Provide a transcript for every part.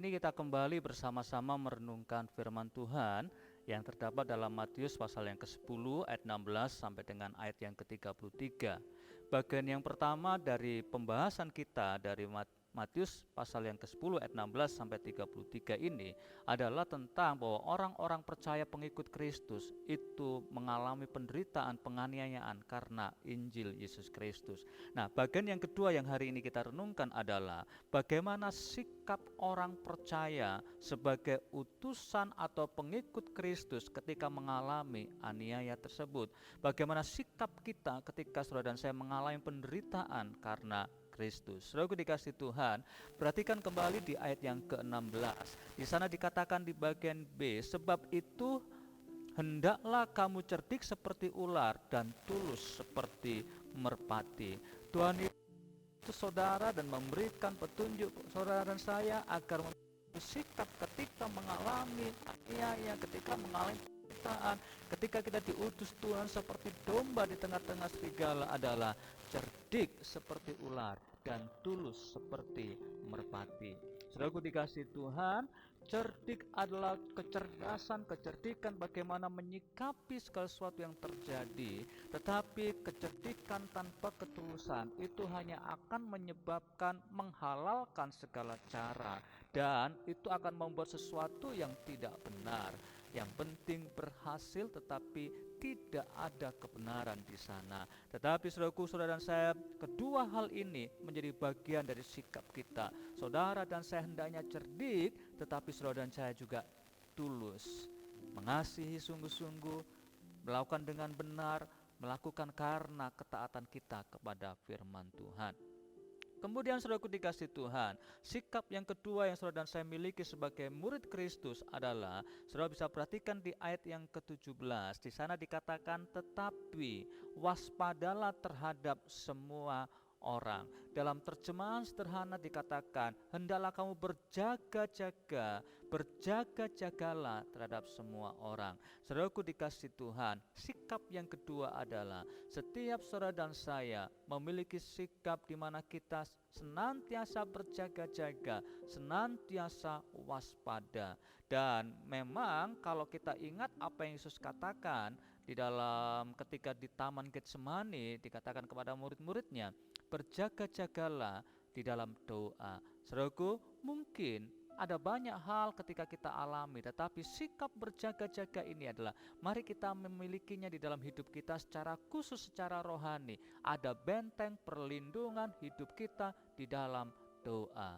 ini kita kembali bersama-sama merenungkan firman Tuhan yang terdapat dalam Matius pasal yang ke-10 ayat 16 sampai dengan ayat yang ke-33. Bagian yang pertama dari pembahasan kita dari Matius pasal yang ke-10 ayat 16 sampai 33 ini adalah tentang bahwa orang-orang percaya pengikut Kristus itu mengalami penderitaan, penganiayaan karena Injil Yesus Kristus. Nah, bagian yang kedua yang hari ini kita renungkan adalah bagaimana sikap orang percaya sebagai utusan atau pengikut Kristus ketika mengalami aniaya tersebut. Bagaimana sikap kita ketika saudara dan saya mengalami penderitaan karena Kristus. Saudaraku dikasih Tuhan, perhatikan kembali di ayat yang ke-16. Di sana dikatakan di bagian B, sebab itu hendaklah kamu cerdik seperti ular dan tulus seperti merpati. Tuhan itu saudara dan memberikan petunjuk saudara dan saya agar memiliki sikap ketika mengalami aniaya, ketika mengalami penderitaan, ketika kita diutus Tuhan seperti domba di tengah-tengah serigala adalah cerdik seperti ular dan tulus seperti merpati. Saudaraku dikasih Tuhan, cerdik adalah kecerdasan, kecerdikan bagaimana menyikapi segala sesuatu yang terjadi. Tetapi kecerdikan tanpa ketulusan itu hanya akan menyebabkan menghalalkan segala cara, dan itu akan membuat sesuatu yang tidak benar. Yang penting berhasil, tetapi tidak ada kebenaran di sana. Tetapi saudaraku, saudara dan saya, kedua hal ini menjadi bagian dari sikap kita. Saudara dan saya hendaknya cerdik, tetapi saudara dan saya juga tulus, mengasihi sungguh-sungguh, melakukan dengan benar, melakukan karena ketaatan kita kepada firman Tuhan. Kemudian saudaraku dikasih Tuhan, sikap yang kedua yang saudara dan saya miliki sebagai murid Kristus adalah, saudara bisa perhatikan di ayat yang ke-17, di sana dikatakan tetapi waspadalah terhadap semua orang. Dalam terjemahan sederhana dikatakan, hendaklah kamu berjaga-jaga, berjaga-jagalah terhadap semua orang. Saudaraku dikasih Tuhan, sikap yang kedua adalah setiap saudara dan saya memiliki sikap di mana kita senantiasa berjaga-jaga, senantiasa waspada. Dan memang kalau kita ingat apa yang Yesus katakan di dalam ketika di Taman Getsemani, dikatakan kepada murid-muridnya, berjaga-jagalah di dalam doa. Saudaraku, mungkin ada banyak hal ketika kita alami, tetapi sikap berjaga-jaga ini adalah mari kita memilikinya di dalam hidup kita secara khusus, secara rohani. Ada benteng perlindungan hidup kita di dalam doa.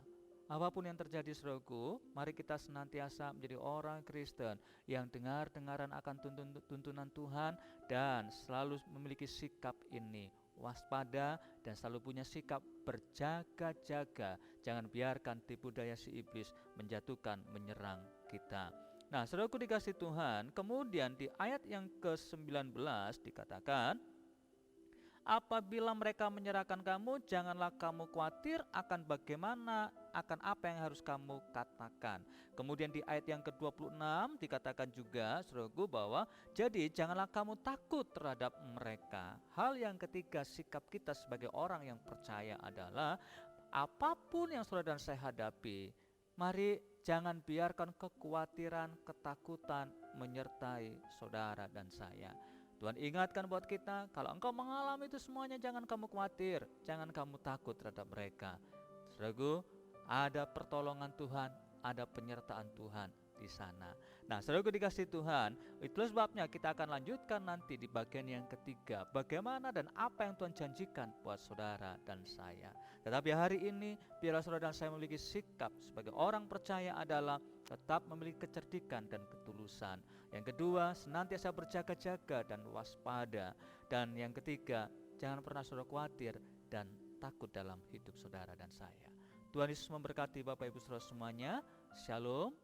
Apapun yang terjadi saudaraku, mari kita senantiasa menjadi orang Kristen yang dengar-dengaran akan tuntunan Tuhan dan selalu memiliki sikap ini, waspada dan selalu punya sikap berjaga-jaga. Jangan biarkan tipu daya si iblis menjatuhkan, menyerang kita. Nah, saudaraku dikasih Tuhan, kemudian di ayat yang ke-19 dikatakan, apabila mereka menyerahkan kamu, janganlah kamu khawatir akan bagaimana, akan apa yang harus kamu katakan. Kemudian di ayat yang ke-26 dikatakan juga, saudaraku, bahwa jadi janganlah kamu takut terhadap mereka. Hal yang ketiga, sikap kita sebagai orang yang percaya adalah apapun yang saudara dan saya hadapi, mari jangan biarkan kekhawatiran, ketakutan menyertai saudara dan saya. Tuhan ingatkan buat kita, kalau engkau mengalami itu semuanya, jangan kamu khawatir, jangan kamu takut terhadap mereka. Saudaraku, ada pertolongan Tuhan, ada penyertaan Tuhan di sana. Nah, saudaraku dikasih Tuhan, itulah sebabnya kita akan lanjutkan nanti di bagian yang ketiga, bagaimana dan apa yang Tuhan janjikan buat saudara dan saya. Tetapi hari ini, biarlah saudara dan saya memiliki sikap sebagai orang percaya adalah tetap memiliki kecerdikan dan ketulusan. Yang kedua, senantiasa berjaga-jaga dan waspada. Dan yang ketiga, jangan pernah saudara khawatir dan takut dalam hidup saudara dan saya. Tuhan Yesus memberkati Bapak Ibu saudara semuanya. Shalom.